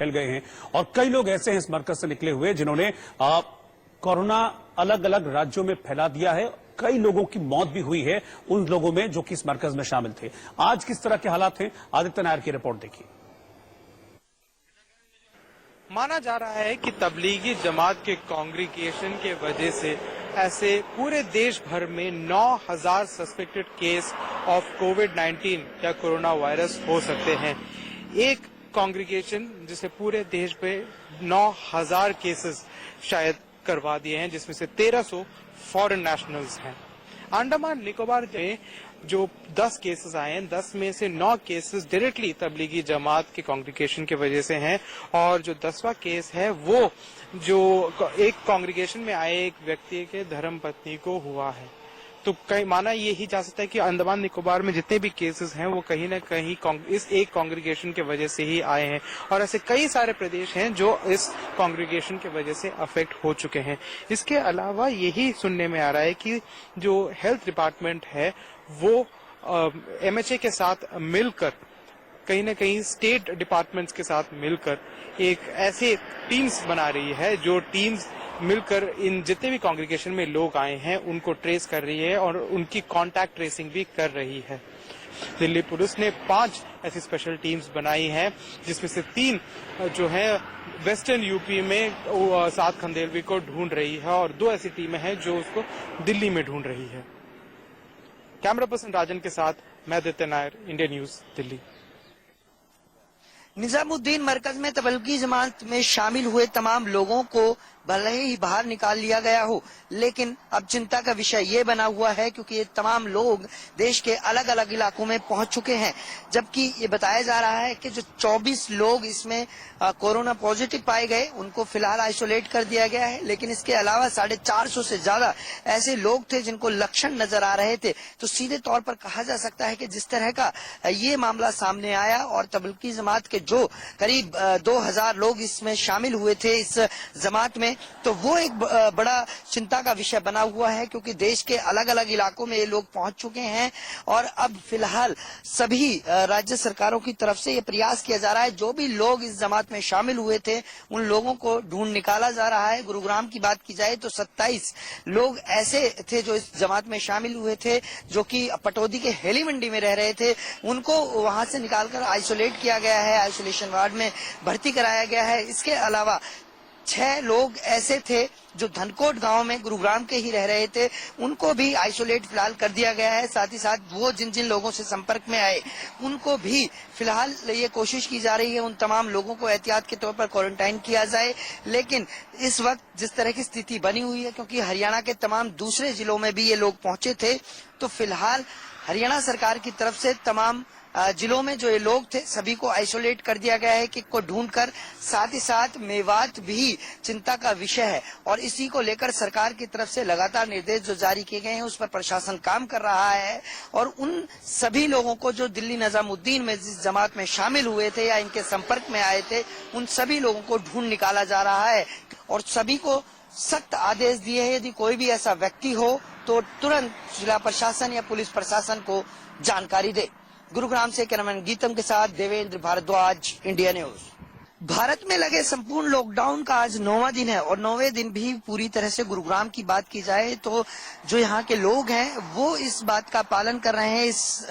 फैल गए हैं और कई लोग ऐसे हैं इस मरकज से निकले हुए जिन्होंने कोरोना अलग अलग राज्यों में फैला दिया है। कई लोगों की मौत भी हुई है उन लोगों में जो कि इस मरकज में शामिल थे। आज किस तरह के हालात हैं, आदित्य नायर की रिपोर्ट देखिए। माना जा रहा है कि तबलीगी जमात के कांग्रीगेशन के वजह से ऐसे पूरे देश भर में 9,000 सस्पेक्टेड केस ऑफ कोविड-19 या कोरोना वायरस हो सकते हैं। एक कांग्रीगेशन जिसे पूरे देश पे 9,000 केसेस शायद करवा दिए हैं, जिसमें से 1300 फॉरेन नेशनल्स हैं। अंडमान निकोबार में जो 10 केसेस आए हैं, 10 में से 9 केसेस डायरेक्टली तबलीगी जमात के कांग्रीगेशन की वजह से हैं और जो 10वां केस है वो जो एक कांग्रीगेशन में आए एक व्यक्ति के धर्मपत्नी को हुआ है। तो कहीं माना ये ही जा सकता है कि अंडमान निकोबार में जितने भी केसेस हैं वो कहीं ना कहीं इस एक कांग्रीगेशन के वजह से ही आए हैं और ऐसे कई सारे प्रदेश हैं जो इस कांग्रीगेशन के वजह से अफेक्ट हो चुके हैं। इसके अलावा यही सुनने में आ रहा है कि जो हेल्थ डिपार्टमेंट है वो MHA के साथ मिलकर कहीं ना कहीं स्टेट डिपार्टमेंट्स के साथ मिलकर एक ऐसे टीम्स बना रही है जो टीम्स मिलकर इन जितने भी कांग्रीगेशन में लोग आए हैं उनको ट्रेस कर रही है और उनकी कांटेक्ट ट्रेसिंग भी कर रही है। दिल्ली पुलिस ने 5 ऐसी स्पेशल टीम्स बनाई हैं जिसमें से 3 जो है वेस्टर्न यूपी में सात खंडेलवी को ढूंढ रही है और 2 ऐसी टीमें हैं जो उसको दिल्ली में ढूंढ रही है। कैमरा पर्सन राजन के साथ मैं आदित्य नायर, इंडिया न्यूज, दिल्ली। निजामुद्दीन मरकज में तबलीगी जमात में शामिल हुए तमाम लोगों को भले ही बाहर निकाल लिया गया हो, लेकिन अब चिंता का विषय ये बना हुआ है क्योंकि ये तमाम लोग देश के अलग अलग इलाकों में पहुंच चुके हैं। जबकि ये बताया जा रहा है कि जो 24 लोग इसमें कोरोना पॉजिटिव पाए गए उनको फिलहाल आइसोलेट कर दिया गया है, लेकिन इसके अलावा 450 से ज्यादा ऐसे लोग थे जिनको लक्षण नजर आ रहे थे। तो सीधे तौर पर कहा जा सकता है कि जिस तरह का ये मामला सामने आया और तबलीगी जमात के जो करीब 2000 लोग इसमें शामिल हुए थे इस जमात में, तो वो एक बड़ा चिंता का विषय बना हुआ है क्योंकि देश के अलग अलग इलाकों में ये लोग पहुंच चुके हैं और अब फिलहाल सभी राज्य सरकारों की तरफ से ये प्रयास किया जा रहा है जो भी लोग इस जमात में शामिल हुए थे उन लोगों को ढूंढ निकाला जा रहा है। गुरुग्राम की बात की जाए तो 27 लोग ऐसे थे जो इस जमात में शामिल हुए थे जो कि पटौदी के हेली मंडी में रह रहे थे, उनको वहां से निकालकर आइसोलेट किया गया है, आइसोलेशन वार्ड में भर्ती कराया गया है। इसके अलावा 6 लोग ऐसे थे जो धनकोट गांव में गुरुग्राम के ही रह रहे थे, उनको भी आइसोलेट फिलहाल कर दिया गया है। साथ ही साथ वो जिन जिन लोगों से संपर्क में आए उनको भी फिलहाल ये कोशिश की जा रही है उन तमाम लोगों को एहतियात के तौर पर क्वारंटाइन किया जाए। लेकिन इस वक्त जिस तरह की स्थिति बनी हुई है क्योंकि हरियाणा के तमाम दूसरे जिलों में भी ये लोग पहुंचे थे, तो फिलहाल हरियाणा सरकार की तरफ से तमाम जिलों में जो ये लोग थे सभी को आइसोलेट कर दिया गया है कि को ढूंढकर। साथ ही साथ मेवात भी चिंता का विषय है और इसी को लेकर सरकार की तरफ से लगातार निर्देश जो जारी किए गए हैं उस पर प्रशासन काम कर रहा है और उन सभी लोगों को जो दिल्ली निजामुद्दीन में जिस जमात में शामिल हुए थे या इनके संपर्क में आए थे उन सभी लोगों को ढूंढ निकाला जा रहा है और सभी को सख्त आदेश दिए हैं यदि कोई भी ऐसा व्यक्ति हो तो तुरंत जिला प्रशासन या पुलिस प्रशासन को जानकारी दे। गुरुग्राम से कैमरामैन गीतम के साथ देवेंद्र भारद्वाज, इंडिया न्यूज। भारत में लगे संपूर्ण लॉकडाउन का आज 9वां दिन है और 9वें दिन भी पूरी तरह से गुरुग्राम की बात की जाए तो जो यहाँ के लोग हैं वो इस बात का पालन कर रहे हैं, इस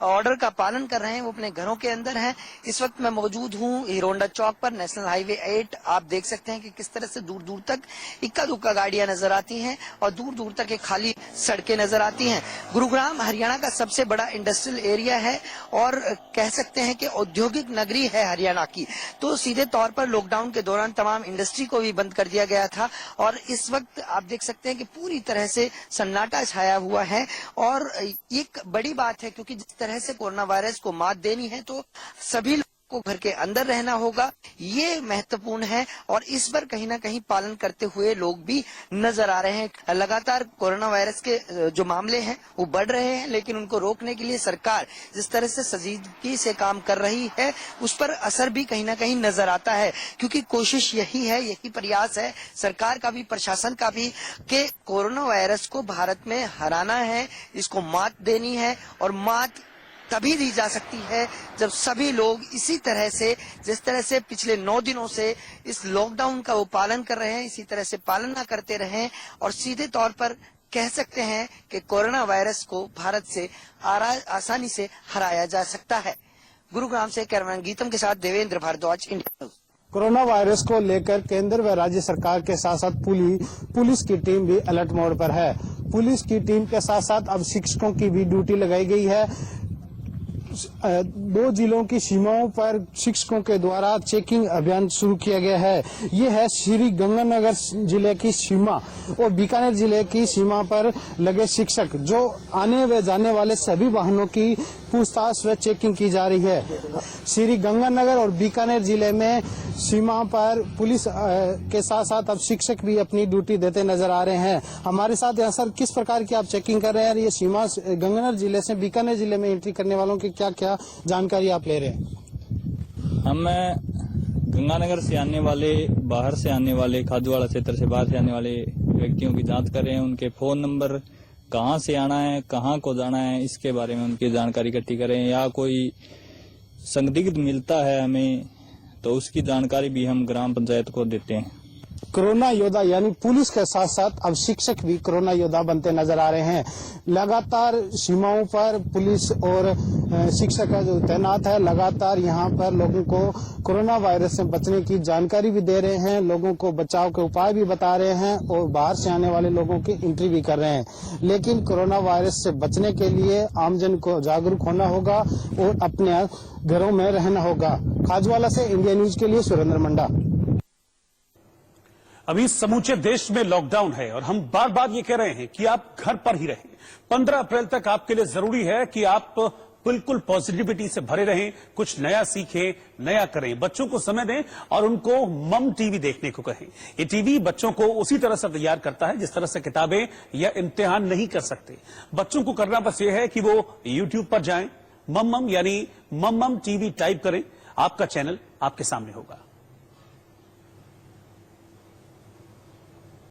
ऑर्डर का पालन कर रहे हैं, वो अपने घरों के अंदर हैं। इस वक्त मैं मौजूद हूँ हीरोंडा चौक पर, नेशनल हाईवे 8। आप देख सकते हैं कि किस तरह से दूर दूर तक इक्का दुक्का गाड़ियां नजर आती हैं और दूर दूर तक एक खाली सड़कें नजर आती हैं। गुरुग्राम हरियाणा का सबसे बड़ा इंडस्ट्रियल एरिया है और कह सकते हैं कि औद्योगिक नगरी है हरियाणा की। तो सीधे तौर पर लॉकडाउन के दौरान तमाम इंडस्ट्री को भी बंद कर दिया गया था और इस वक्त आप देख सकते हैं कि पूरी तरह से सन्नाटा छाया हुआ है और एक बड़ी बात है क्योंकि जिस तरह से कोरोना वायरस को मात देनी है तो सभी को घर के अंदर रहना होगा, ये महत्वपूर्ण है और इस पर कहीं ना कहीं पालन करते हुए लोग भी नजर आ रहे हैं। लगातार कोरोना वायरस के जो मामले हैं वो बढ़ रहे हैं, लेकिन उनको रोकने के लिए सरकार जिस तरह से संजीदगी से काम कर रही है उस पर असर भी कहीं ना कहीं नजर आता है क्योंकि कोशिश यही है, यही प्रयास है सरकार का भी, प्रशासन का भी, कि कोरोना वायरस को भारत में हराना है, इसको मात देनी है और मात तभी दी जा सकती है जब सभी लोग इसी तरह से, जिस तरह से पिछले 9 दिनों से इस लॉकडाउन का वो पालन कर रहे हैं, इसी तरह से पालन ना करते रहें और सीधे तौर पर कह सकते हैं कि कोरोना वायरस को भारत से आसानी से हराया जा सकता है। गुरुग्राम से कैमरामैन गीतम के साथ Devendra Bhardwaj, India news. Corona virus को लेकर केंद्र व राज्य सरकार के साथ साथ पुलिस की टीम भी अलर्ट मोड पर है। पुलिस की टीम के साथ साथ अब शिक्षकों की भी ड्यूटी लगाई गई है। 2 जिलों की सीमाओं पर शिक्षकों के द्वारा चेकिंग अभियान शुरू किया गया है। ये है श्री गंगानगर जिले की सीमा और बीकानेर जिले की सीमा पर लगे शिक्षक, जो आने व जाने वाले सभी वाहनों की पूछताछ व चेकिंग की जा रही है। श्री गंगानगर और बीकानेर जिले में सीमा पर पुलिस के साथ साथ अब शिक्षक भी अपनी ड्यूटी देते नजर आ रहे हैं। हमारे साथ यहाँ सर किस प्रकार की आप चेकिंग कर रहे हैं? ये सीमा गंगानगर जिले से बीकानेर जिले में एंट्री करने वालों की क्या क्या जानकारी आप ले रहे हैं? हम गंगानगर से आने वाले, बाहर से आने वाले, खादूवाड़ा क्षेत्र से बाहर से आने वाले व्यक्तियों की जांच कर रहे हैं। उनके फोन नंबर, कहां से आना है, कहां को जाना है, इसके बारे में उनकी जानकारी इकट्ठी करें। या कोई संदिग्ध मिलता है हमें तो उसकी जानकारी भी हम ग्राम पंचायत को देते हैं। कोरोना योद्धा यानी पुलिस के साथ साथ अब शिक्षक भी कोरोना योद्धा बनते नजर आ रहे हैं। लगातार सीमाओं पर पुलिस और शिक्षक जो तैनात है, लगातार यहाँ पर लोगों को कोरोना वायरस से बचने की जानकारी भी दे रहे हैं, लोगों को बचाव के उपाय भी बता रहे हैं और बाहर से आने वाले लोगों की एंट्री भी कर रहे हैं। लेकिन कोरोना वायरस से बचने के लिए आमजन को जागरूक होना होगा और अपने घरों में रहना होगा। खाजवाला से इंडिया न्यूज के लिए सुरेंद्र मंडा। अभी समूचे देश में लॉकडाउन है और हम बार बार ये कह रहे हैं कि आप घर पर ही रहें। 15 अप्रैल तक आपके लिए जरूरी है कि आप बिल्कुल पॉजिटिविटी से भरे रहें, कुछ नया सीखें, नया करें, बच्चों को समय दें और उनको मम टीवी देखने को कहें। ये टीवी बच्चों को उसी तरह से तैयार करता है जिस तरह से किताबें या इम्तिहान नहीं कर सकते। बच्चों को करना बस ये है कि वो यूट्यूब पर जाएं, मम यानी मम टीवी टाइप करें, आपका चैनल आपके सामने होगा।